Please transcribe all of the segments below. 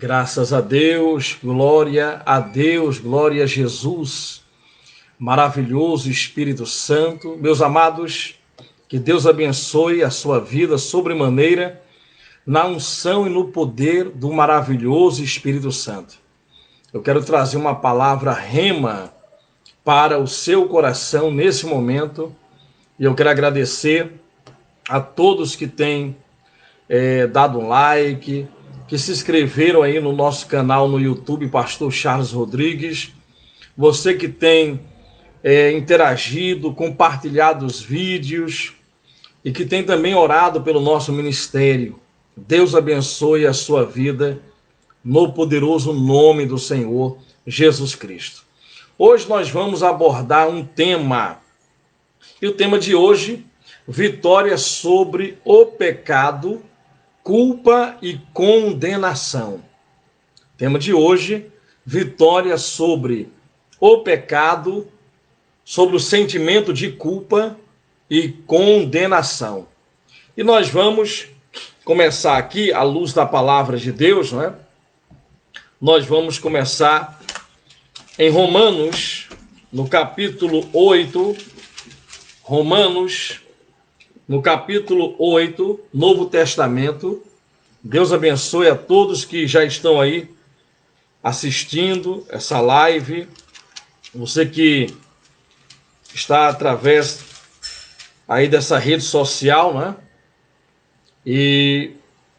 Graças a Deus, glória a Jesus, maravilhoso Espírito Santo. Meus amados, que Deus abençoe a sua vida sobremaneira, na unção e no poder do maravilhoso Espírito Santo. Eu quero trazer uma palavra rema para o seu coração nesse momento, e eu quero agradecer a todos que têm dado um like, que se inscreveram aí no nosso canal no YouTube, Pastor Charles Rodrigues, você que tem interagido, compartilhado os vídeos e que tem também orado pelo nosso ministério. Deus abençoe a sua vida no poderoso nome do Senhor Jesus Cristo. Hoje nós vamos abordar um tema, e o tema de hoje, vitória sobre o pecado, culpa e condenação. Tema de hoje, vitória sobre o pecado, sobre o sentimento de culpa e condenação. E nós vamos começar aqui, à luz da palavra de Deus, não é? Nós vamos começar em Romanos, no capítulo 8, no capítulo 8, Novo Testamento. Deus abençoe a todos que já estão aí assistindo essa live. Você que está através aí dessa rede social, né? E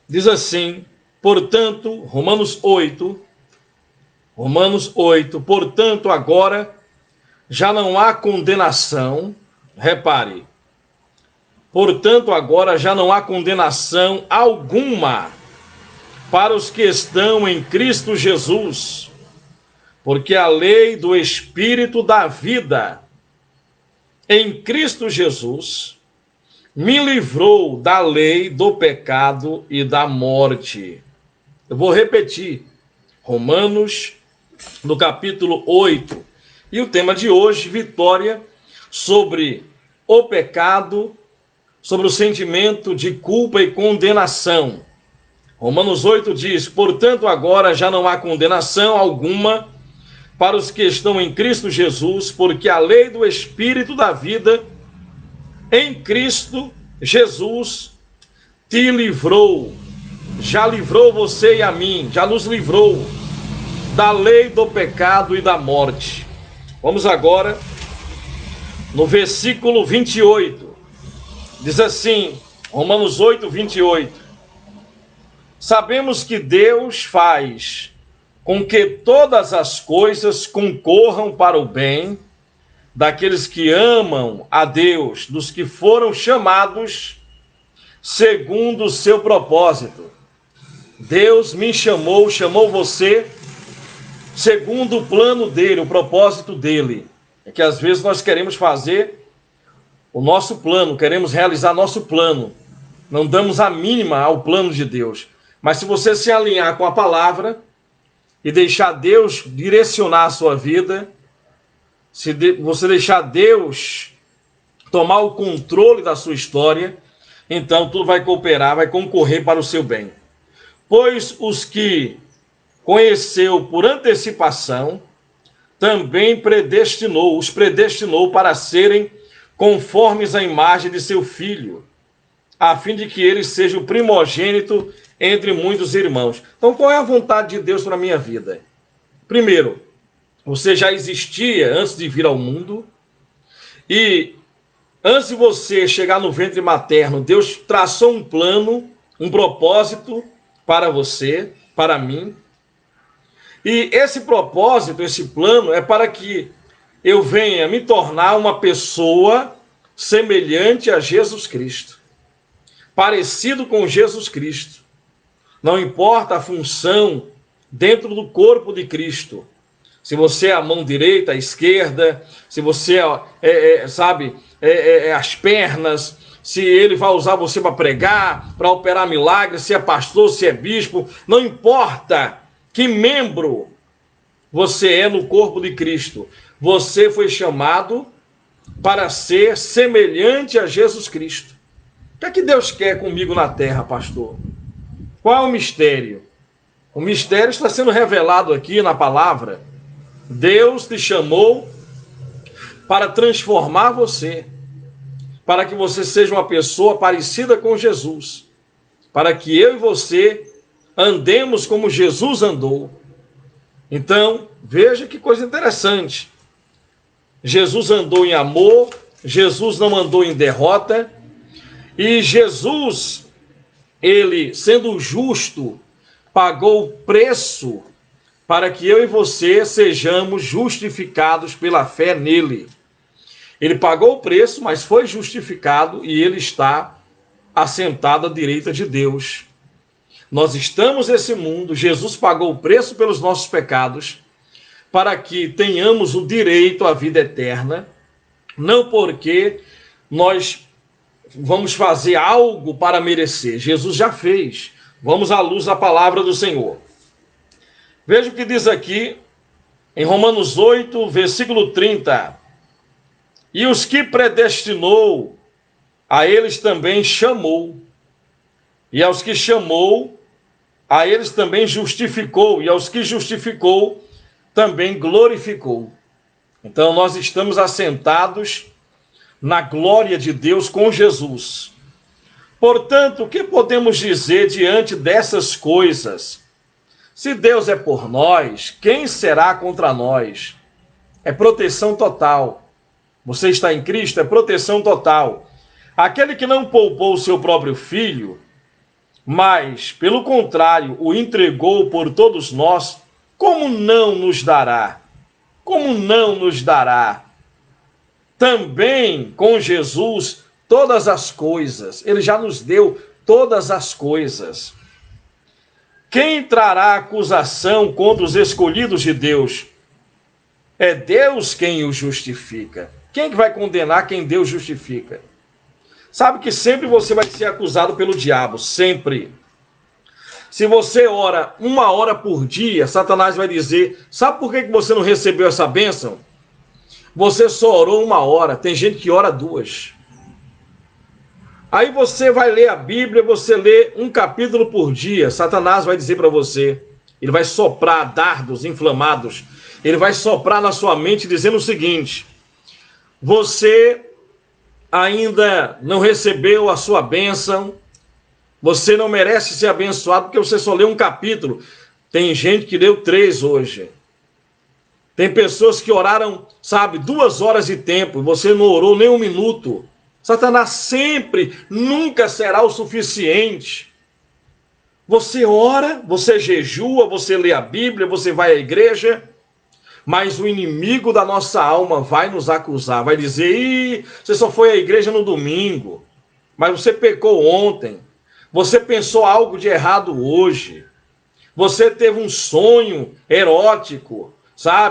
diz assim, portanto, Romanos 8, portanto, agora já não há condenação, repare, portanto, agora já não há condenação alguma para os que estão em Cristo Jesus, porque a lei do Espírito da vida em Cristo Jesus me livrou da lei do pecado e da morte. Eu vou repetir, Romanos, no capítulo 8, e o tema de hoje, vitória sobre o pecado, sobre o sentimento de culpa e condenação. Romanos 8 diz, portanto, agora já não há condenação alguma para os que estão em Cristo Jesus, porque a lei do Espírito da vida em Cristo Jesus te livrou, já livrou você e a mim, já nos livrou da lei do pecado e da morte. Vamos agora no versículo 28. Diz assim, Romanos 8, 28. Sabemos que Deus faz com que todas as coisas concorram para o bem daqueles que amam a Deus, dos que foram chamados segundo o seu propósito. Deus me chamou você, segundo o plano dele, o propósito dele. É que às vezes nós queremos fazer o nosso plano, queremos realizar nosso plano. Não damos a mínima ao plano de Deus. Mas se você se alinhar com a palavra e deixar Deus direcionar a sua vida, se você deixar Deus tomar o controle da sua história, então tudo vai cooperar, vai concorrer para o seu bem. Pois os que conheceu por antecipação, também os predestinou para serem conformes à imagem de seu Filho, a fim de que ele seja o primogênito entre muitos irmãos. Então, qual é a vontade de Deus para a minha vida? Primeiro, você já existia antes de vir ao mundo, e antes de você chegar no ventre materno, Deus traçou um plano, um propósito para você, para mim. E esse propósito, esse plano é para que eu venha me tornar uma pessoa semelhante a Jesus Cristo, parecido com Jesus Cristo. Não importa a função dentro do corpo de Cristo. Se você é a mão direita, a esquerda, se você as pernas, se ele vai usar você para pregar, para operar milagres, se é pastor, se é bispo, não importa que membro você é no corpo de Cristo. Você foi chamado para ser semelhante a Jesus Cristo. O que é que Deus quer comigo na terra, pastor? Qual é o mistério? O mistério está sendo revelado aqui na palavra. Deus te chamou para transformar você, para que você seja uma pessoa parecida com Jesus, para que eu e você andemos como Jesus andou. Então, veja que coisa interessante. Jesus andou em amor, Jesus não andou em derrota, e Jesus, ele, sendo justo, pagou o preço para que eu e você sejamos justificados pela fé nele. Ele pagou o preço, mas foi justificado e ele está assentado à direita de Deus. Nós estamos nesse mundo, Jesus pagou o preço pelos nossos pecados, para que tenhamos o direito à vida eterna, não porque nós vamos fazer algo para merecer. Jesus já fez. Vamos à luz da palavra do Senhor. Veja o que diz aqui, em Romanos 8, versículo 30. E os que predestinou, a eles também chamou. E aos que chamou, a eles também justificou. E aos que justificou, também glorificou. Então nós estamos assentados na glória de Deus com Jesus. Portanto, o que podemos dizer diante dessas coisas? Se Deus é por nós, quem será contra nós? É proteção total. Você está em Cristo, é proteção total. Aquele que não poupou o seu próprio filho, mas, pelo contrário, o entregou por todos nós, como não nos dará? Como não nos dará? Também com Jesus todas as coisas. Ele já nos deu todas as coisas. Quem trará acusação contra os escolhidos de Deus? É Deus quem os justifica. Quem que vai condenar quem Deus justifica? Sabe que sempre você vai ser acusado pelo diabo, sempre. Se você ora 1 hora por dia, Satanás vai dizer, sabe por que você não recebeu essa bênção? Você só orou 1 hora, tem gente que ora 2. Aí você vai ler a Bíblia, você lê 1 capítulo por dia, Satanás vai dizer para você, ele vai soprar dardos inflamados, ele vai soprar na sua mente dizendo o seguinte, você ainda não recebeu a sua bênção, você não merece ser abençoado porque você só leu 1 capítulo. Tem gente que leu 3 hoje. Tem pessoas que oraram, 2 horas de tempo, e você não orou nem 1 minuto. Satanás sempre, nunca será o suficiente. Você ora, você jejua, você lê a Bíblia, você vai à igreja, mas o inimigo da nossa alma vai nos acusar, vai dizer, você só foi à igreja no domingo, mas você pecou ontem, você pensou algo de errado hoje, você teve um sonho erótico,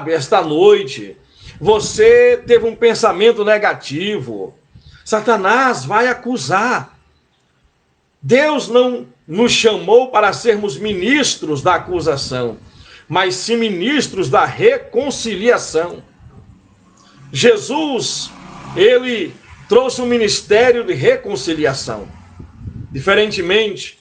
esta noite, você teve um pensamento negativo. Satanás vai acusar. Deus não nos chamou para sermos ministros da acusação, mas sim ministros da reconciliação. Jesus, ele trouxe um ministério de reconciliação, diferentemente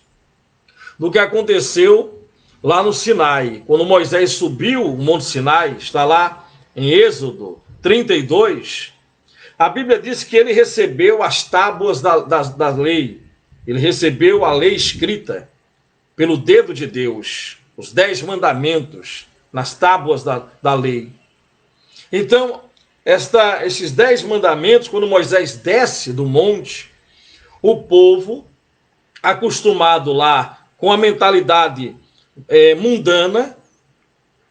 do que aconteceu lá no Sinai, quando Moisés subiu o Monte Sinai, está lá em Êxodo 32, a Bíblia diz que ele recebeu as tábuas da lei, ele recebeu a lei escrita pelo dedo de Deus, os 10 mandamentos nas tábuas da lei. Então, esses 10 mandamentos, quando Moisés desce do monte, o povo, acostumado lá com a mentalidade mundana,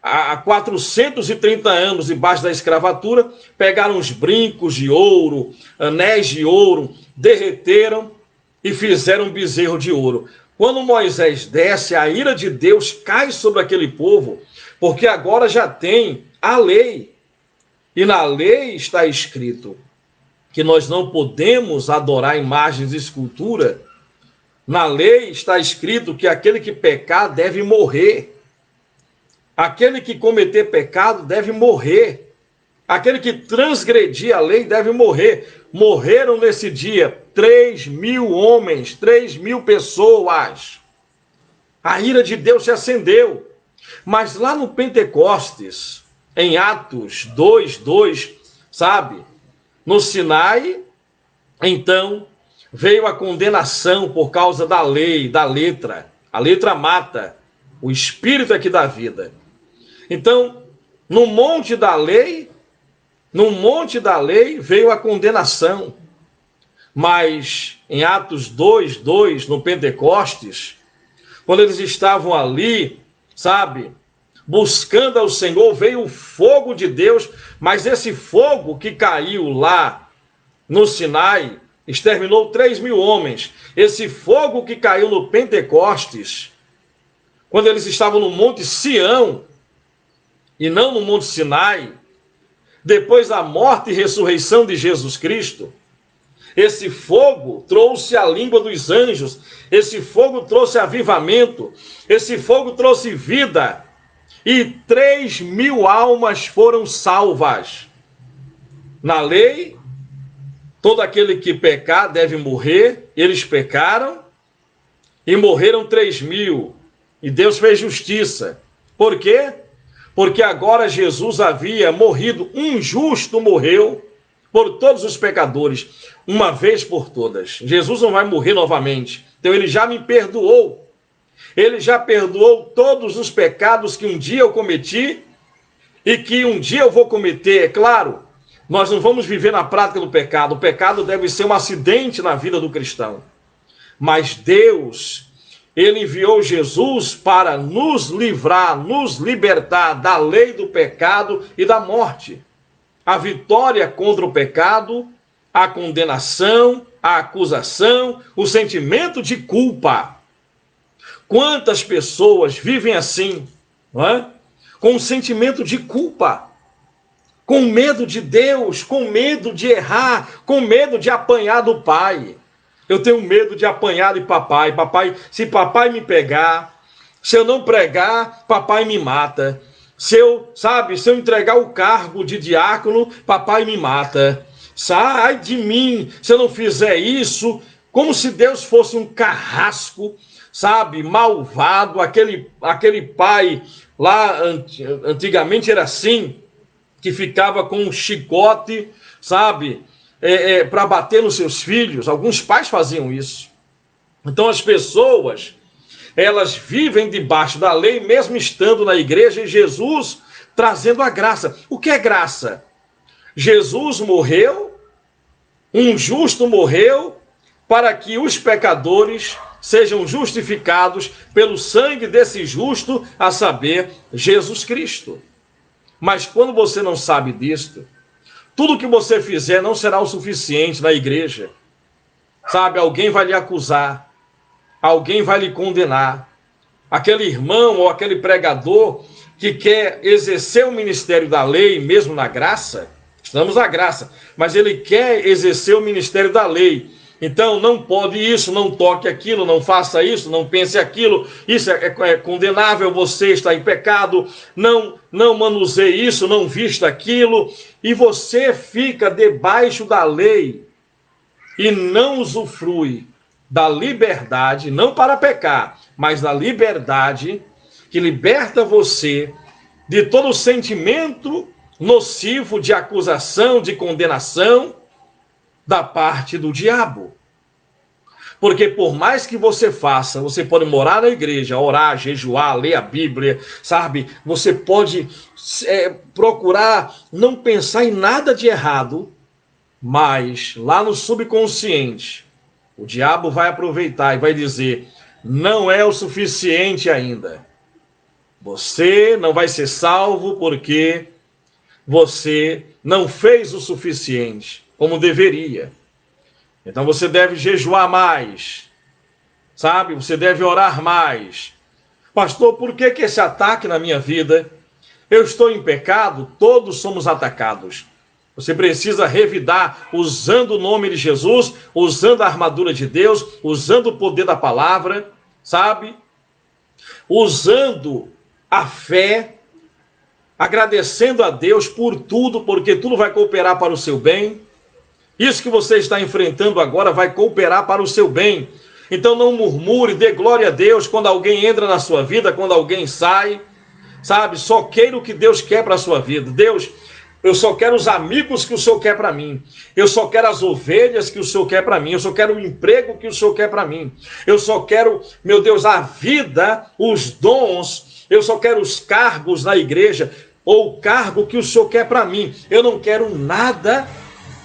há 430 anos debaixo da escravatura, pegaram os brincos de ouro, anéis de ouro, derreteram e fizeram um bezerro de ouro. Quando Moisés desce, a ira de Deus cai sobre aquele povo, porque agora já tem a lei. E na lei está escrito que nós não podemos adorar imagens de escultura. Na lei está escrito que aquele que pecar deve morrer. Aquele que cometer pecado deve morrer. Aquele que transgredir a lei deve morrer. Morreram nesse dia 3.000 homens, 3.000 pessoas. A ira de Deus se acendeu. Mas lá no Pentecostes, em Atos 2:2, sabe? No Sinai, então, veio a condenação por causa da lei, da letra. A letra mata, o Espírito é que dá vida. Então, no monte da lei veio a condenação. Mas em Atos 2:2, no Pentecostes, quando eles estavam ali, sabe, buscando ao Senhor, veio o fogo de Deus, mas esse fogo que caiu lá no Sinai exterminou 3.000 homens. Esse fogo que caiu no Pentecostes, quando eles estavam no Monte Sião, e não no Monte Sinai, depois da morte e ressurreição de Jesus Cristo, esse fogo trouxe a língua dos anjos, esse fogo trouxe avivamento, esse fogo trouxe vida, e 3.000 almas foram salvas. Na lei, todo aquele que pecar deve morrer. Eles pecaram e morreram 3.000. E Deus fez justiça. Por quê? Porque agora Jesus havia morrido. Um justo morreu por todos os pecadores, uma vez por todas. Jesus não vai morrer novamente. Então ele já me perdoou. Ele já perdoou todos os pecados que um dia eu cometi e que um dia eu vou cometer. É claro, nós não vamos viver na prática do pecado. O pecado deve ser um acidente na vida do cristão. Mas Deus, ele enviou Jesus para nos livrar, nos libertar da lei do pecado e da morte. A vitória contra o pecado, a condenação, a acusação, o sentimento de culpa. Quantas pessoas vivem assim, não é? Com um sentimento de culpa, com medo de Deus, com medo de errar, com medo de apanhar do pai. Eu tenho medo de apanhar de papai. Papai, se papai me pegar, se eu não pregar, papai me mata. Se eu entregar o cargo de diácono, papai me mata. Sai de mim, se eu não fizer isso, como se Deus fosse um carrasco, sabe, malvado, aquele pai lá, antigamente era assim, que ficava com um chicote, sabe, para bater nos seus filhos. Alguns pais faziam isso. Então as pessoas, elas vivem debaixo da lei, mesmo estando na igreja, e Jesus trazendo a graça. O que é graça? Jesus morreu, um justo morreu, para que os pecadores sejam justificados pelo sangue desse justo, a saber, Jesus Cristo. Mas quando você não sabe disto, tudo que você fizer não será o suficiente na igreja. Sabe, alguém vai lhe acusar, alguém vai lhe condenar. Aquele irmão ou aquele pregador que quer exercer o ministério da lei, mesmo na graça, estamos na graça, mas ele quer exercer o ministério da lei. Então, não pode isso, não toque aquilo, não faça isso, não pense aquilo, isso é condenável, você está em pecado, não manuseie isso, não vista aquilo, e você fica debaixo da lei e não usufrui da liberdade, não para pecar, mas da liberdade que liberta você de todo o sentimento nocivo de acusação, de condenação, da parte do diabo. Porque por mais que você faça, você pode morar na igreja, orar, jejuar, ler a Bíblia, sabe? Você pode procurar não pensar em nada de errado, mas lá no subconsciente, o diabo vai aproveitar e vai dizer, não é o suficiente ainda. Você não vai ser salvo porque você não fez o suficiente como deveria. Então você deve jejuar mais, sabe? Você deve orar mais. Pastor, por que esse ataque na minha vida? Eu estou em pecado? Todos somos atacados. Você precisa revidar usando o nome de Jesus, usando a armadura de Deus, usando o poder da palavra, sabe? Usando a fé, agradecendo a Deus por tudo, porque tudo vai cooperar para o seu bem. Isso que você está enfrentando agora vai cooperar para o seu bem. Então não murmure, dê glória a Deus quando alguém entra na sua vida, quando alguém sai, sabe? Só queira o que Deus quer para a sua vida. Deus, eu só quero os amigos que o Senhor quer para mim. Eu só quero as ovelhas que o Senhor quer para mim. Eu só quero o emprego que o Senhor quer para mim. Eu só quero, meu Deus, a vida, os dons. Eu só quero os cargos na igreja, ou o cargo que o Senhor quer para mim. Eu não quero nada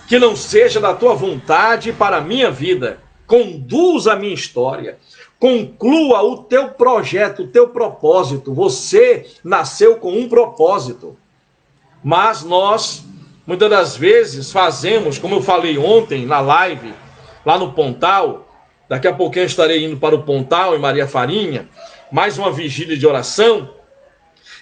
que não seja da tua vontade para a minha vida. Conduza a minha história. Conclua o teu projeto, o teu propósito. Você nasceu com um propósito. Mas nós, muitas das vezes, fazemos, como eu falei ontem na live, lá no Pontal, daqui a pouquinho eu estarei indo para o Pontal, em Maria Farinha, mais uma vigília de oração,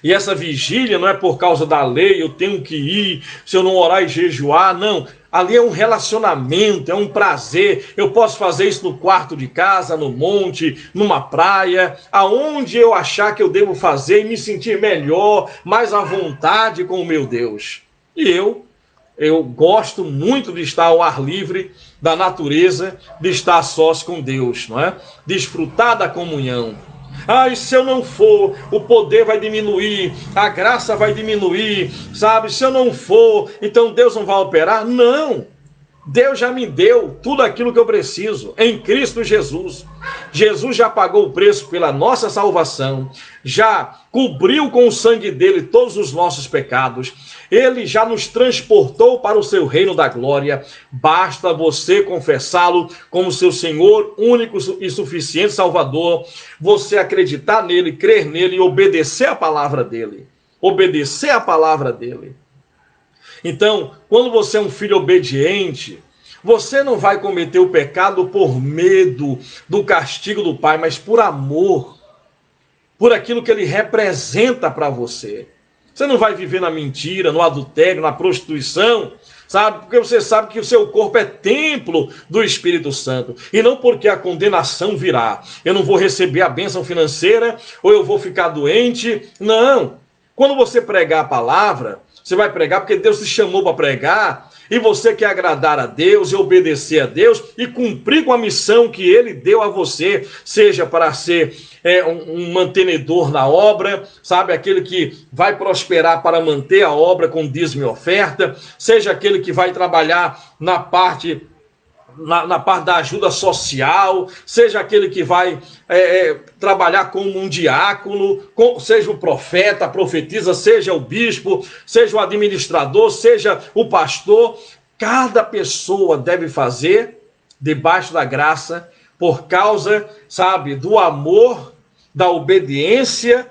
e essa vigília não é por causa da lei, eu tenho que ir, se eu não orar e jejuar, não. Ali é um relacionamento, é um prazer. Eu posso fazer isso no quarto de casa, no monte, numa praia, aonde eu achar que eu devo fazer e me sentir melhor, mais à vontade com o meu Deus. E eu gosto muito de estar ao ar livre da natureza, de estar a sós com Deus, não é? Desfrutar da comunhão. E se eu não for, o poder vai diminuir, a graça vai diminuir, sabe? Se eu não for, então Deus não vai operar? Não! Deus já me deu tudo aquilo que eu preciso em Cristo Jesus. Jesus já pagou o preço pela nossa salvação, já cobriu com o sangue dele todos os nossos pecados. Ele já nos transportou para o seu reino da glória. Basta você confessá-lo como seu Senhor, único e suficiente Salvador. Você acreditar nele, crer nele e obedecer a palavra dele. Obedecer a palavra dele. Então, quando você é um filho obediente, você não vai cometer o pecado por medo do castigo do Pai, mas por amor, por aquilo que ele representa para você. Você não vai viver na mentira, no adultério, na prostituição, sabe? Porque você sabe que o seu corpo é templo do Espírito Santo. E não porque a condenação virá. Eu não vou receber a bênção financeira, ou eu vou ficar doente. Não. Quando você pregar a palavra, você vai pregar porque Deus te chamou para pregar, e você quer agradar a Deus e obedecer a Deus e cumprir com a missão que Ele deu a você, seja para ser um mantenedor na obra, sabe, aquele que vai prosperar para manter a obra com dízimo e oferta, seja aquele que vai trabalhar na parte da ajuda social, seja aquele que vai trabalhar como um diácono, seja o profeta, a profetisa, seja o bispo, seja o administrador, seja o pastor. Cada pessoa deve fazer debaixo da graça, por causa, sabe, do amor, da obediência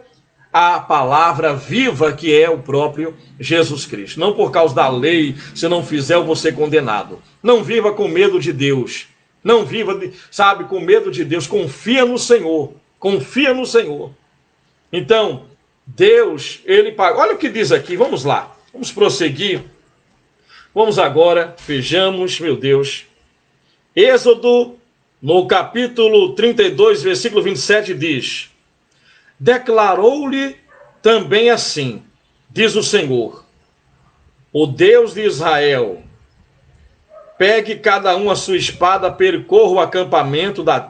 à palavra viva que é o próprio Jesus Cristo. Não por causa da lei, se não fizer eu vou ser condenado. Não viva com medo de Deus. Não viva, sabe, com medo de Deus. Confia no Senhor. Confia no Senhor. Então, Deus, ele paga. Olha o que diz aqui, vamos lá. Vamos prosseguir. Vamos agora, vejamos, meu Deus. Êxodo, no capítulo 32, versículo 27, diz: declarou-lhe também assim, diz o Senhor, o Deus de Israel: pegue cada um a sua espada, percorra o acampamento de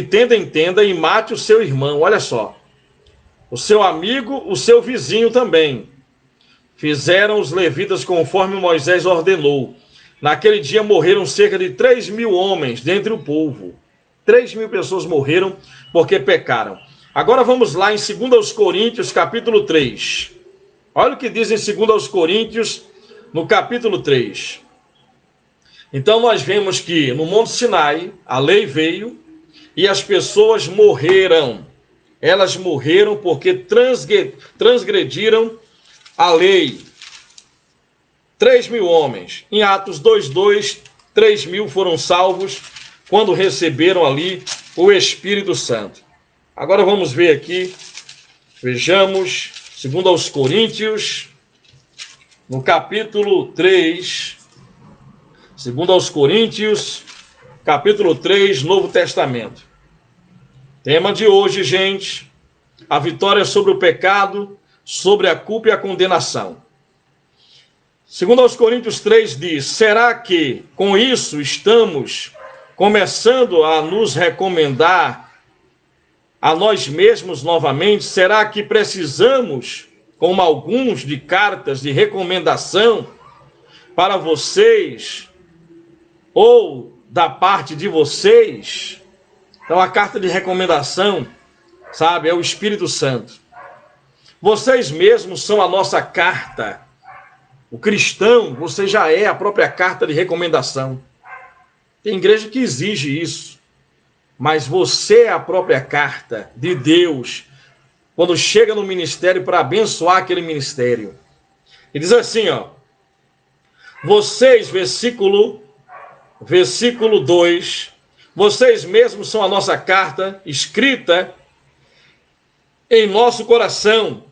tenda em tenda, e mate o seu irmão. Olha só, o seu amigo, o seu vizinho também. Fizeram os levitas conforme Moisés ordenou. Naquele dia morreram cerca de 3.000 homens dentre o povo. 3.000 pessoas morreram porque pecaram. Agora vamos lá em 2 Coríntios, capítulo 3. Olha o que diz em 2 Coríntios, no capítulo 3. Então nós vemos que no Monte Sinai a lei veio e as pessoas morreram. Elas morreram porque transgrediram a lei. 3.000 homens. Em Atos 2:2, 3.000 foram salvos quando receberam ali o Espírito Santo. Agora vamos ver aqui, vejamos, 2 Coríntios, no capítulo 3, 2 Coríntios, capítulo 3, Novo Testamento. Tema de hoje, gente, a vitória sobre o pecado, sobre a culpa e a condenação. Segundo aos Coríntios 3 diz: será que com isso estamos começando a nos recomendar a nós mesmos novamente? Será que precisamos, como alguns, de cartas de recomendação para vocês ou da parte de vocês? Então a carta de recomendação, sabe, é o Espírito Santo. Vocês mesmos são a nossa carta. O cristão, você já é a própria carta de recomendação. Tem igreja que exige isso. Mas você é a própria carta de Deus quando chega no ministério para abençoar aquele ministério. E diz assim, ó. Vocês, versículo 2, vocês mesmos são a nossa carta escrita em nosso coração,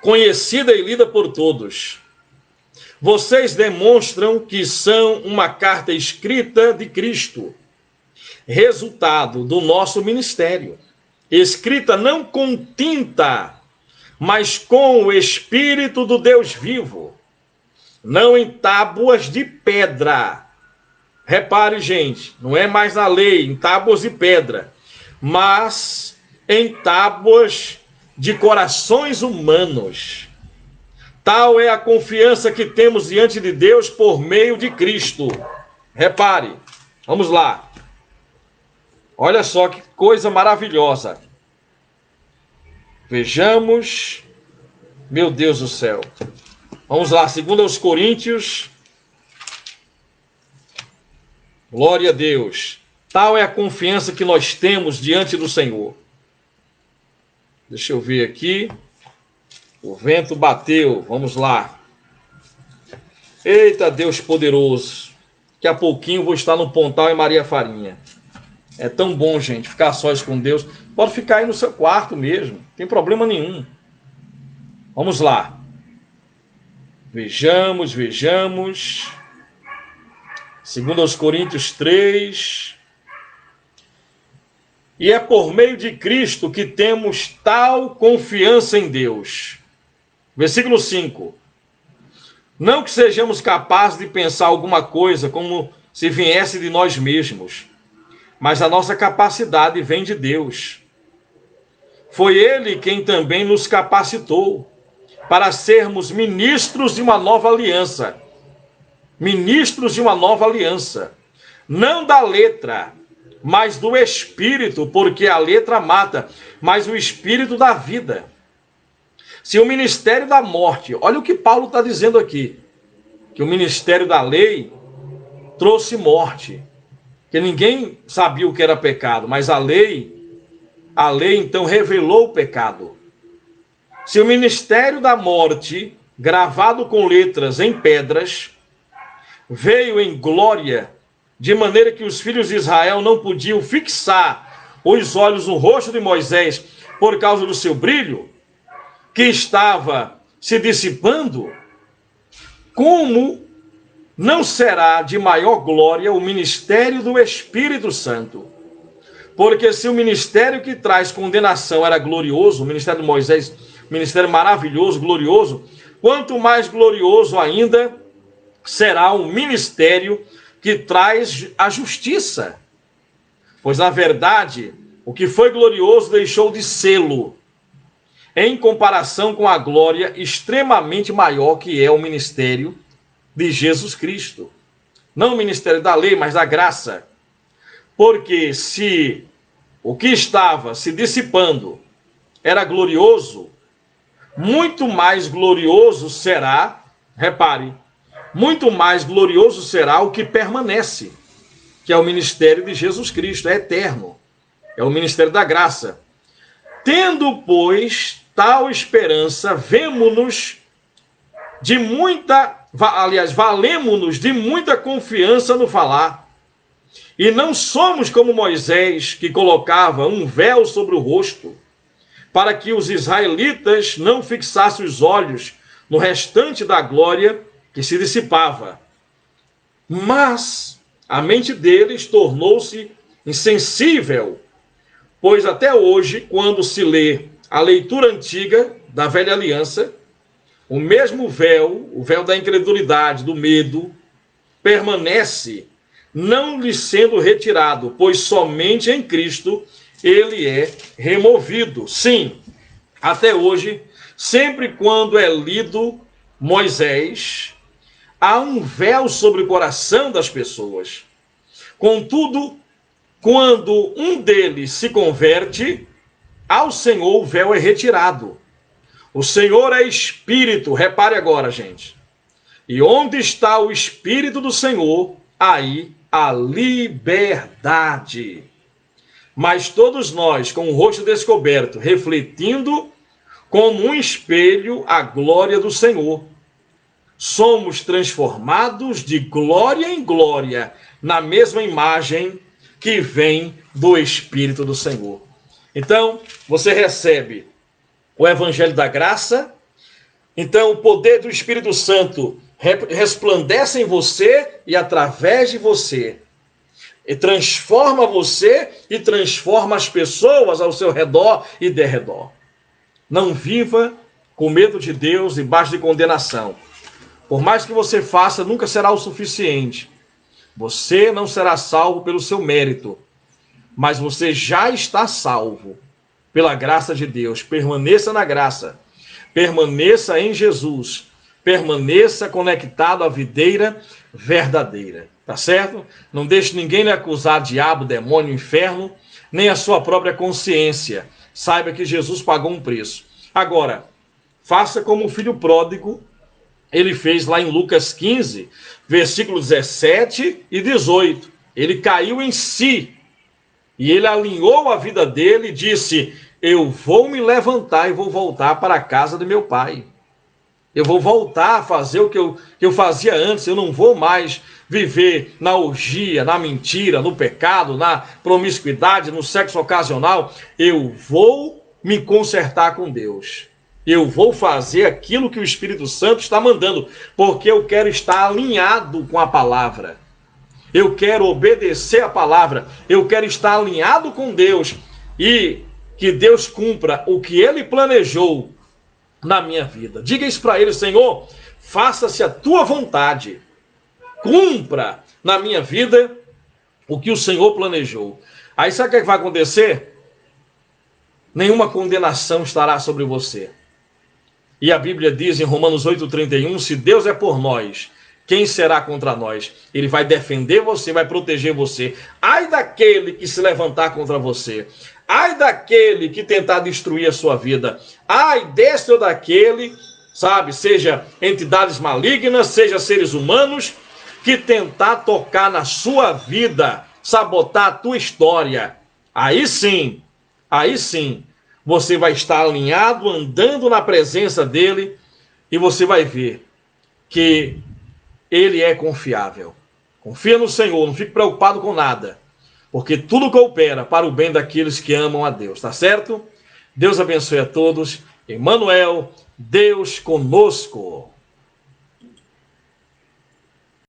conhecida e lida por todos. Vocês demonstram que são uma carta escrita de Cristo, resultado do nosso ministério, escrita não com tinta, mas com o Espírito do Deus vivo, não em tábuas de pedra. Repare, gente, não é mais na lei, em tábuas de pedra, mas em tábuas de corações humanos. Tal é a confiança que temos diante de Deus por meio de Cristo. Repare, vamos lá. Olha só que coisa maravilhosa. Vejamos, meu Deus do céu. Vamos lá, segundo aos Coríntios. Glória a Deus. Tal é a confiança que nós temos diante do Senhor. Deixa eu ver aqui. O vento bateu. Vamos lá. Eita, Deus poderoso. Daqui a pouquinho vou estar no Pontal em Maria Farinha. É tão bom, gente, ficar sós com Deus. Pode ficar aí no seu quarto mesmo. Não tem problema nenhum. Vamos lá. Vejamos. Segundo aos Coríntios 3. E é por meio de Cristo que temos tal confiança em Deus. Versículo 5. Não que sejamos capazes de pensar alguma coisa como se viesse de nós mesmos, mas a nossa capacidade vem de Deus. Foi Ele quem também nos capacitou para sermos ministros de uma nova aliança. Ministros de uma nova aliança. Não da letra, mas do Espírito, porque a letra mata, mas o Espírito dá vida. Se o ministério da morte, olha o que Paulo está dizendo aqui, que o ministério da lei trouxe morte, que ninguém sabia o que era pecado, mas a lei então revelou o pecado. Se o ministério da morte, gravado com letras em pedras, veio em glória, de maneira que os filhos de Israel não podiam fixar os olhos no rosto de Moisés por causa do seu brilho, que estava se dissipando, como não será de maior glória o ministério do Espírito Santo? Porque se o ministério que traz condenação era glorioso, o ministério de Moisés, ministério maravilhoso, glorioso, quanto mais glorioso ainda será o ministério que traz a justiça. Pois, na verdade, o que foi glorioso deixou de sê-lo, em comparação com a glória extremamente maior que é o ministério de Jesus Cristo. Não o ministério da lei, mas da graça. Porque se o que estava se dissipando era glorioso, muito mais glorioso será, repare, muito mais glorioso será o que permanece, que é o ministério de Jesus Cristo, é eterno, é o ministério da graça. Tendo, pois, tal esperança, valemo-nos de muita confiança no falar. E não somos como Moisés, que colocava um véu sobre o rosto, para que os israelitas não fixassem os olhos no restante da glória que se dissipava. Mas a mente deles tornou-se insensível, pois até hoje, quando se lê a leitura antiga da velha aliança, o mesmo véu, o véu da incredulidade, do medo, permanece, não lhe sendo retirado, pois somente em Cristo ele é removido. Sim, até hoje, sempre quando é lido Moisés, há um véu sobre o coração das pessoas. Contudo, quando um deles se converte ao Senhor, o véu é retirado. O Senhor é Espírito, repare agora, gente. E onde está o Espírito do Senhor, aí a liberdade. Mas todos nós, com o rosto descoberto, refletindo como um espelho a glória do Senhor, somos transformados de glória em glória na mesma imagem que vem do Espírito do Senhor. Então, você recebe o Evangelho da Graça, então o poder do Espírito Santo resplandece em você e através de você, e transforma você e transforma as pessoas ao seu redor e derredor. Não viva com medo de Deus e debaixo de condenação. Por mais que você faça, nunca será o suficiente. Você não será salvo pelo seu mérito, mas você já está salvo pela graça de Deus. Permaneça na graça, permaneça em Jesus, permaneça conectado à videira verdadeira, tá certo? Não deixe ninguém lhe acusar, diabo, demônio, inferno, nem a sua própria consciência. Saiba que Jesus pagou um preço. Agora, faça como o filho pródigo, ele fez lá em Lucas 15, versículos 17 e 18. Ele caiu em si, e ele alinhou a vida dele e disse: eu vou me levantar e vou voltar para a casa do meu pai. Eu vou voltar a fazer o que eu fazia antes. Eu não vou mais viver na orgia, na mentira, no pecado, na promiscuidade, no sexo ocasional. Eu vou me consertar com Deus. Eu vou fazer aquilo que o Espírito Santo está mandando, porque eu quero estar alinhado com a palavra. Eu quero obedecer a palavra. Eu quero estar alinhado com Deus e que Deus cumpra o que Ele planejou na minha vida. Diga isso para Ele: Senhor, faça-se a tua vontade. Cumpra na minha vida o que o Senhor planejou. Aí sabe o que vai acontecer? Nenhuma condenação estará sobre você. E a Bíblia diz em Romanos 8,31, se Deus é por nós, quem será contra nós? Ele vai defender você, vai proteger você. Ai daquele que se levantar contra você. Ai daquele que tentar destruir a sua vida. Ai desse ou daquele, sabe, seja entidades malignas, seja seres humanos, que tentar tocar na sua vida, sabotar a tua história. Aí sim, você vai estar alinhado, andando na presença dele, e você vai ver que ele é confiável. Confia no Senhor, não fique preocupado com nada, porque tudo coopera para o bem daqueles que amam a Deus, tá certo? Deus abençoe a todos. Emmanuel, Deus conosco.